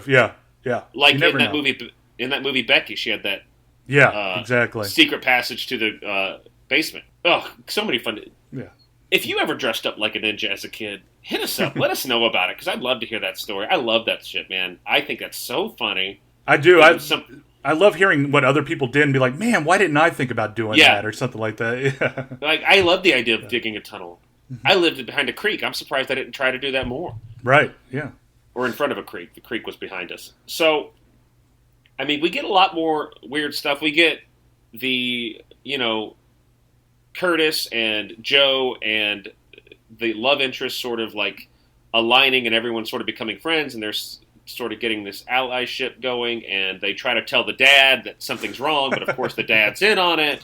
Yeah, yeah. Like you never in that know. movie, Becky, she had that Yeah, exactly. secret passage to the basement. Oh, so many fun. Yeah. If you ever dressed up like a ninja as a kid, hit us up. Let us know about it because I'd love to hear that story. I love that shit, man. I think that's so funny. I do. Some, I love hearing what other people did and be like, man, why didn't I think about doing yeah, that or something like that? Yeah. like I love the idea of digging a tunnel. I lived behind a creek. I'm surprised I didn't try to do that more. Right. Yeah. Or in front of a creek. The creek was behind us. So, I mean, we get a lot more weird stuff. We get the, Curtis and Joe and the love interest sort of like aligning and everyone sort of becoming friends, and they're sort of getting this allyship going, and they try to tell the dad that something's wrong, but of course the dad's in on it.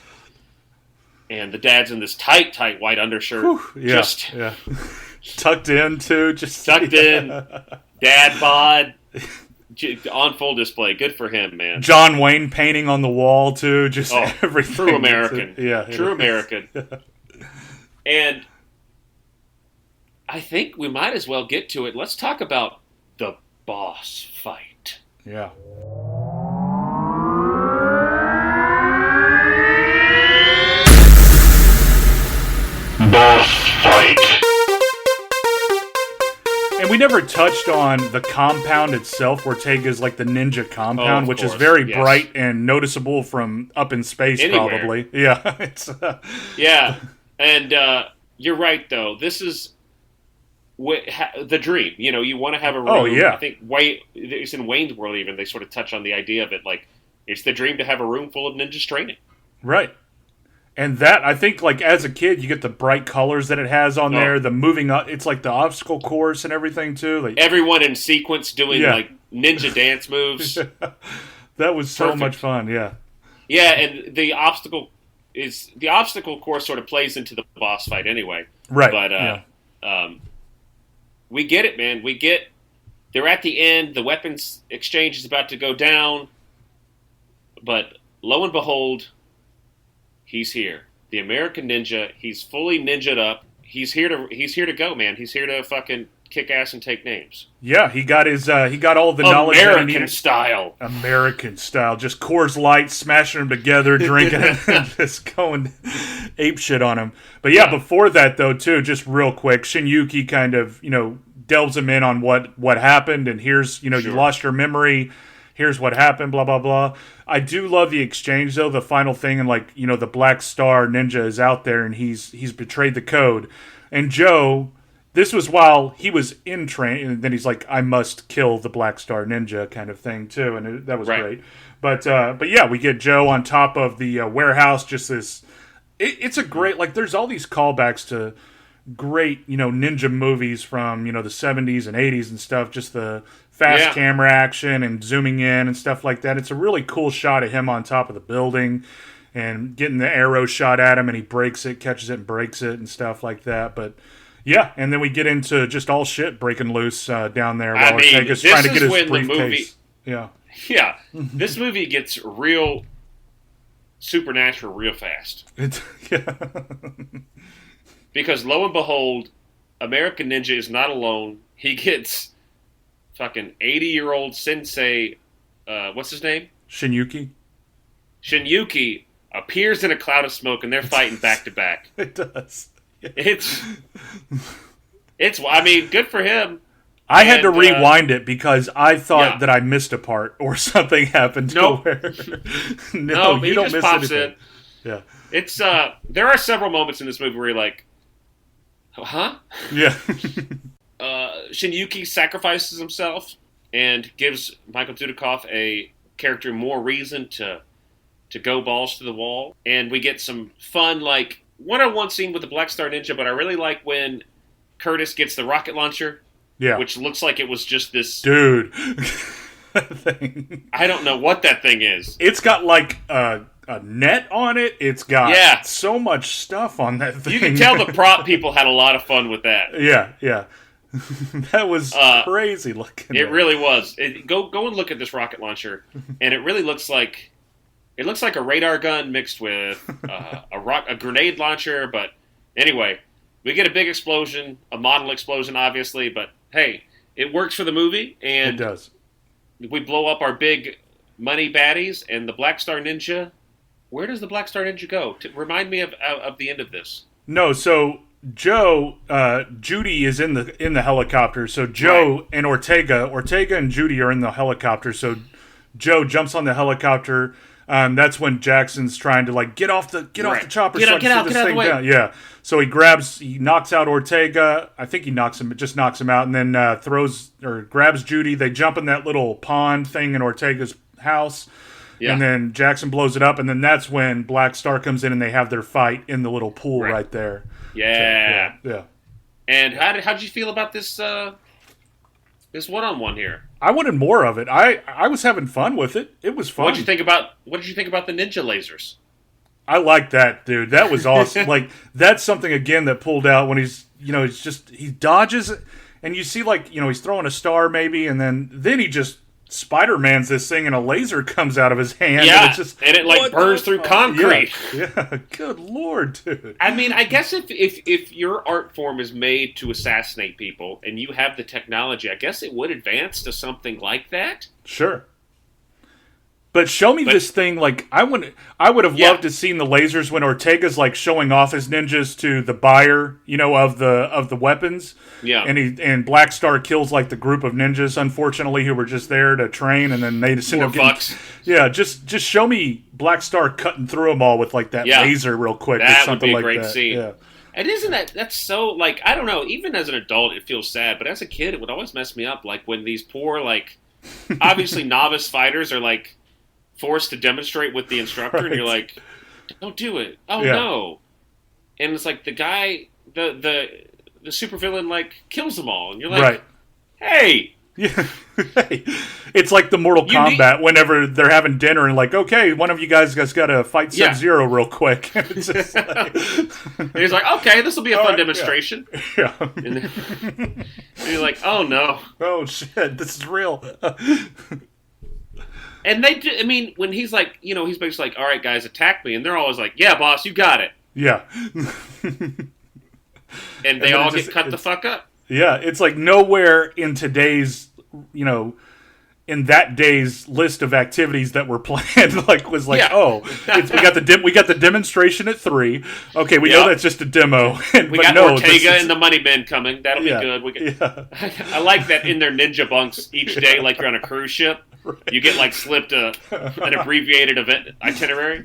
And the dad's in this tight white undershirt. Whew, yeah. Tucked in, too. Just tucked in. Dad bod. On full display. Good for him, man. John Wayne painting on the wall, too. Just everything. True American. True American. And I think we might as well get to it. Let's talk about the boss fight. Yeah. Boss fight. And we never touched on the compound itself. Ortega's like the ninja compound, which is very bright and noticeable from up in space, anywhere. Probably. Yeah. Yeah. And you're right, though. This is the dream. You want to have a room. Oh, yeah. I think it's in Wayne's World even. They sort of touch on the idea of it. Like, it's the dream to have a room full of ninjas training. Right. And that, I think, like, as a kid, you get the bright colors that it has on there, the moving up, it's like the obstacle course and everything, too. Like everyone in sequence doing, like, ninja dance moves. That was so much fun, yeah. Yeah, and the obstacle course sort of plays into the boss fight anyway. Right. But, we get it, man. They're at the end, the weapons exchange is about to go down, but lo and behold, he's here. The American Ninja. He's fully ninja'd up. He's here to go, man. He's here to fucking kick ass and take names. Yeah, he got all the knowledge that he needed. American style. Just Coors Light, smashing them together, drinking it, and just going ape shit on him. But yeah, before that though, too, just real quick, Shinyuki kind of, delves him in on what happened, and here's, you lost your memory. Here's what happened, blah, blah, blah. I do love the exchange, though, the final thing, and, like, the Black Star Ninja is out there, and he's betrayed the code. And Joe, this was while he was in training, and then he's like, I must kill the Black Star Ninja kind of thing, too, and that was great. But yeah, we get Joe on top of the warehouse, just this... It's a great... Like, there's all these callbacks to great, ninja movies from, the 70s and 80s and stuff, just the... fast camera action and zooming in and stuff like that. It's a really cool shot of him on top of the building and getting the arrow shot at him, and he breaks it, catches it and breaks it and stuff like that. But yeah, and then we get into just all shit breaking loose down there while Ortega's trying to get his briefcase. Yeah. This movie gets real supernatural real fast. Because lo and behold, American Ninja is not alone. He gets fucking 80-year-old sensei, what's his name? Shinyuki appears in a cloud of smoke, and they're fighting back to back. It does. Yeah. It's. I mean, good for him. I had to rewind it because I thought that I missed a part or something happened. Nope. No, you don't miss anything. Yeah. It's there are several moments in this movie where you're like, huh? Yeah. Shinyuki sacrifices himself and gives Michael Dudikoff a character more reason to go balls to the wall. And we get some fun, like, one-on-one scene with the Black Star Ninja, but I really like when Curtis gets the rocket launcher, which looks like it was just this... Dude. thing. I don't know what that thing is. It's got, like, a net on it. It's got so much stuff on that thing. You can tell the prop people had a lot of fun with that. Yeah. That was crazy looking. It really was. Go and look at this rocket launcher, and it really looks like a radar gun mixed with a grenade launcher. But anyway, we get a big explosion, a model explosion, obviously. But hey, it works for the movie, and it does. we blow up our big money baddies, and the Black Star Ninja. Where does the Black Star Ninja go? Remind me of the end of this. No, so Judy is in the helicopter. So Joe and Ortega and Judy are in the helicopter. So Joe jumps on the helicopter. That's when Jackson's trying to like get off the chopper. Get out of the way. Down. Yeah. So he knocks out Ortega. I think he knocks him out, and then grabs Judy. They jump in that little pond thing in Ortega's house. Yeah. And then Jackson blows it up, and then that's when Black Star comes in and they have their fight in the little pool right there. Yeah. So, yeah. And how'd you feel about this this one-on-one here? I wanted more of it. I was having fun with it. It was fun. What did you think about the ninja lasers? I like that, dude. That was awesome. Like, that's something again that pulled out when he dodges and you see he's throwing a star maybe, and then he just Spider-Man's this thing and a laser comes out of his hand. Yeah, and it burns through concrete. Yeah, good Lord, dude. I mean, I guess if your art form is made to assassinate people and you have the technology, I guess it would advance to something like that. Sure. But show me this thing, like, I would have loved to seen the lasers when Ortega's, like, showing off his ninjas to the buyer, of the weapons. Yeah. And Black Star kills, like, the group of ninjas, unfortunately, who were just there to train, and then they just end up getting... Yeah, just show me Black Star cutting through them all with, like, that laser real quick. That or something would be a like great that. scene. Yeah. And isn't that's so, like, I don't know, even as an adult it feels sad, but as a kid it would always mess me up, like, when these poor, like, obviously novice fighters are, like, forced to demonstrate with the instructor, and you're like, don't do it. Oh, no. And it's like the guy, the supervillain, like, kills them all. And you're like, hey. Yeah. It's like the Mortal Kombat whenever they're having dinner and like, okay, one of you guys has got to fight Sub-Zero real quick. It's just like... And he's like, okay, this will be a fun demonstration. Yeah. And you're like, oh, no. Oh, shit, this is real. And they do, I mean, when he's like, he's basically like, all right, guys, attack me. And they're always like, yeah, boss, you got it. Yeah. And they all get cut the fuck up. Yeah, it's like nowhere in today's, in that day's list of activities that were planned, we got the demonstration at 3. Okay, we know that's just a demo. We got Ortega and the Money Men coming. That'll be good. I like that in their ninja bunks each day, like you're on a cruise ship. Right. You get like slipped an abbreviated event itinerary.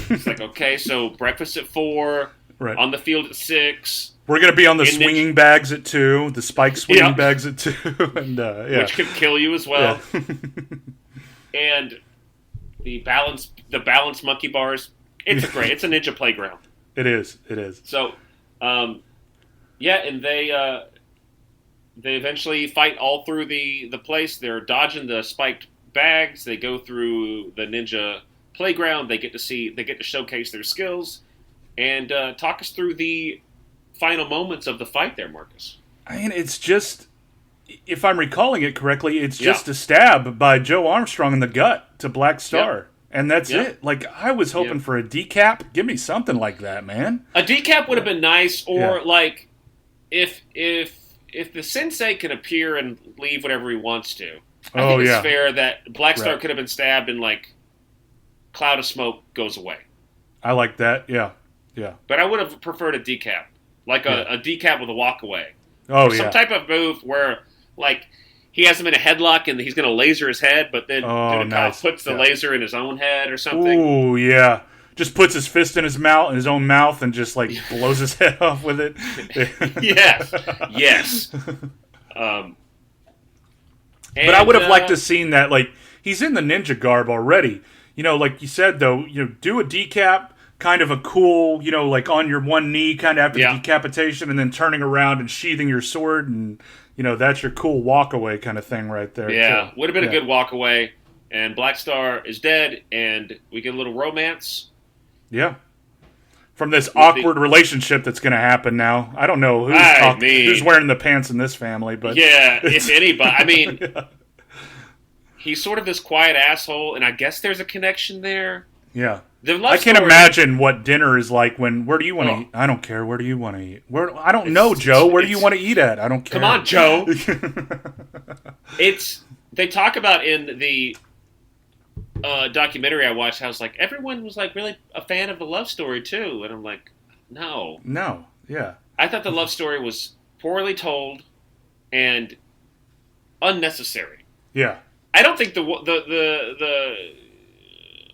It's like, okay, so breakfast at 4, on the field at 6. We're going to be on the swinging bags at 2, the spike swinging bags at 2, and which could kill you as well. Yeah. And the balance monkey bars. It's a ninja playground. It is. So, and they eventually fight all through the place. They're dodging the spiked bags. They go through the ninja playground. They get to showcase their skills, and talk us through the final moments of the fight there, Marcus. I mean, it's just, if I'm recalling it correctly, it's just a stab by Joe Armstrong in the gut to Black Star. And that's it. Like, I was hoping for a decap. Give me something like that, man. A decap would have been nice, or like if the sensei can appear and leave whatever he wants to. I think it's fair that Black Star could have been stabbed and like cloud of smoke goes away. I like that. Yeah. But I would have preferred a decap. Like a decap with a walk away. Oh, some type of move where, like, he has him in a headlock and he's going to laser his head, but then puts the laser in his own head or something. Ooh, yeah. Just puts his fist in his own mouth, and just, like, blows his head off with it. Yes. But I would have liked to have seen that, like, he's in the ninja garb already. Like you said, though, do a decap, kind of a cool, like on your one knee kind of after the decapitation, and then turning around and sheathing your sword, and, that's your cool walk-away kind of thing right there. Yeah, would have been a good walk-away, and Black Star is dead, and we get a little romance. Yeah. From this awkward relationship that's going to happen now. I don't know who's wearing the pants in this family, but... Yeah, if anybody. I mean, he's sort of this quiet asshole, and I guess there's a connection there. Yeah. I can't imagine what dinner is like where do you want to eat? I don't care. Where do you want to eat? I don't know, Joe. Where do you want to eat at? I don't care. Come on, Joe. they talk about in the documentary I watched, I was like, everyone was like really a fan of the love story too, and I'm like, no, yeah, I thought the love story was poorly told and unnecessary. yeah. I don't think the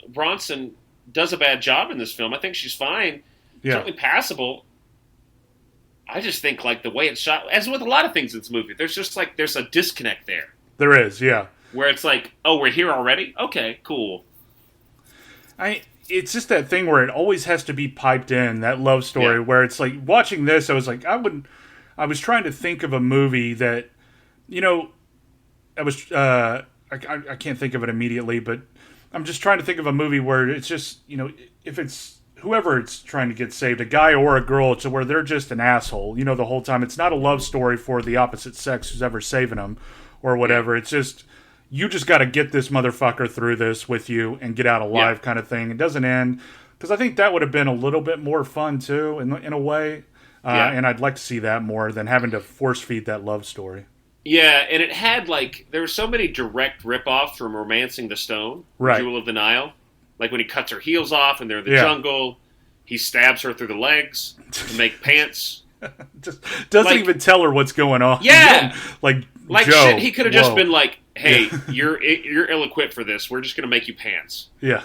Bronson does a bad job in this film. I think she's fine, certainly passable. I just think like the way it's shot, as with a lot of things in this movie, there's a disconnect there. There is, yeah. Where it's like, oh, we're here already? Okay, cool. It's just that thing where it always has to be piped in, that love story, where it's like, watching this, I was like, I was trying to think of a movie that, I can't think of it immediately, but I'm just trying to think of a movie where it's just, if it's whoever it's trying to get saved, a guy or a girl, to where they're just an asshole, the whole time. It's not a love story for the opposite sex who's ever saving them or whatever. It's just, you just got to get this motherfucker through this with you and get out alive kind of thing. It doesn't end. Because I think that would have been a little bit more fun, too, in a way. And I'd like to see that more than having to force feed that love story. Yeah, and it had, there were so many direct rip-offs from Romancing the Stone, Jewel of the Nile. Like when he cuts her heels off and they're in the jungle, he stabs her through the legs to make pants. Just doesn't even tell her what's going on. Yeah. like Joe, shit, he could have just been like, hey, you're ill-equipped for this. We're just going to make you pants. Yeah.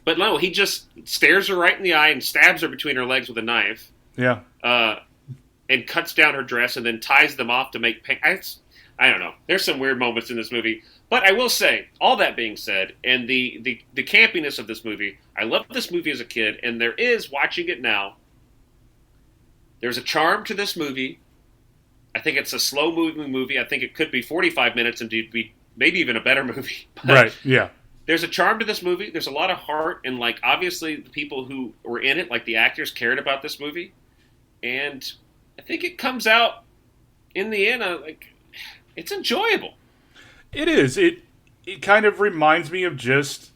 But no, he just stares her right in the eye and stabs her between her legs with a knife. Yeah. And cuts down her dress and then ties them off to make pants. I don't know. There's some weird moments in this movie. But I will say, all that being said, and the campiness of this movie, I loved this movie as a kid, and there is, watching it now, there's a charm to this movie. I think it's a slow-moving movie. I think it could be 45 minutes and be maybe even a better movie. But right, yeah. There's a charm to this movie. There's a lot of heart, and, obviously the people who were in it, the actors, cared about this movie. And I think it comes out, in the end, it's enjoyable. It is. It kind of reminds me of just,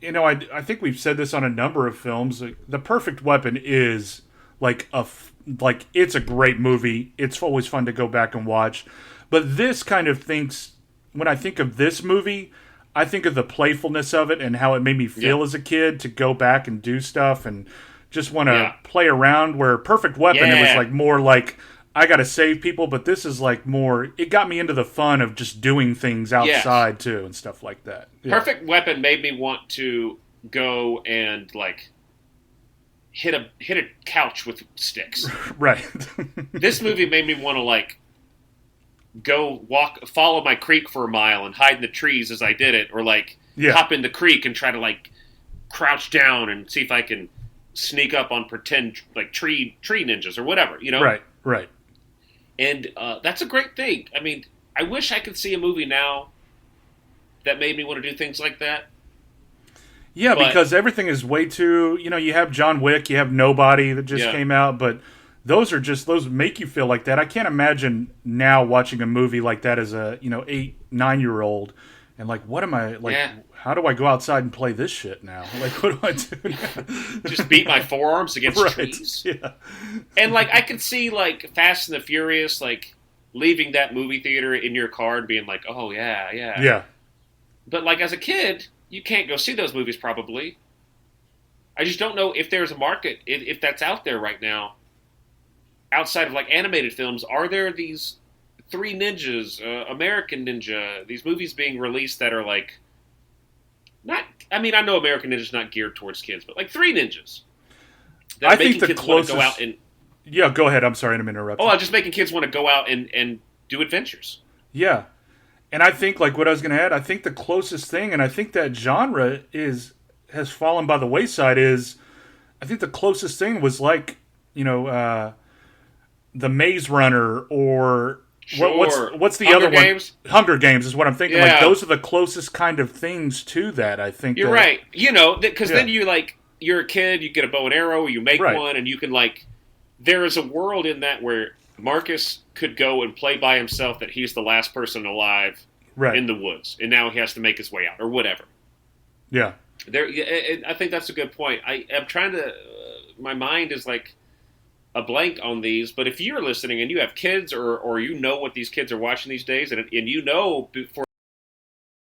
I think we've said this on a number of films. The Perfect Weapon is it's a great movie. It's always fun to go back and watch. But this kind of when I think of this movie, I think of the playfulness of it and how it made me feel as a kid to go back and do stuff and just want to play around. Where Perfect Weapon, it was more I got to save people, but this is more, it got me into the fun of just doing things outside too and stuff like that. Yeah. Perfect Weapon made me want to go and hit a couch with sticks. Right. This movie made me want to go follow my creek for a mile and hide in the trees as I did it, or hop in the creek and try to crouch down and see if I can sneak up on pretend tree ninjas or whatever, Right. And that's a great thing. I mean, I wish I could see a movie now that made me want to do things like that. Yeah, because everything is way too, you have John Wick, you have Nobody that just came out, but those make you feel like that. I can't imagine now watching a movie like that as a, 8, 9-year-old and what am I, how do I go outside and play this shit now? What do I do now? Just beat my forearms against trees? Yeah. And, I could see, Fast and the Furious, leaving that movie theater in your car and being like, oh, yeah. Yeah. But, as a kid, you can't go see those movies, probably. I just don't know if there's a market, if that's out there right now. Outside of, animated films, are there these Three Ninjas, American Ninja, these movies being released that are, not, I mean, I know American Ninja's not geared towards kids, but Three Ninjas. I think the closest. Go out and, yeah, go ahead. I'm sorry to interrupt. Oh, just making kids want to go out and do adventures. Yeah, and I think what I was going to add. I think the closest thing, and I think that genre has fallen by the wayside. Is I think the closest thing was the Maze Runner or. Sure. What's the Hunger other Games? one? Hunger Games is what I'm thinking. Yeah. Those are the closest kind of things to that, I think. You're right. Because then you're a kid, you get a bow and arrow, you make one, and you can there is a world in that where Marcus could go and play by himself that he's the last person alive in the woods, and now he has to make his way out, or whatever. Yeah. I think that's a good point. I'm trying to, my mind is a blank on these. But if you're listening and you have kids or you know what these kids are watching these days, and you know before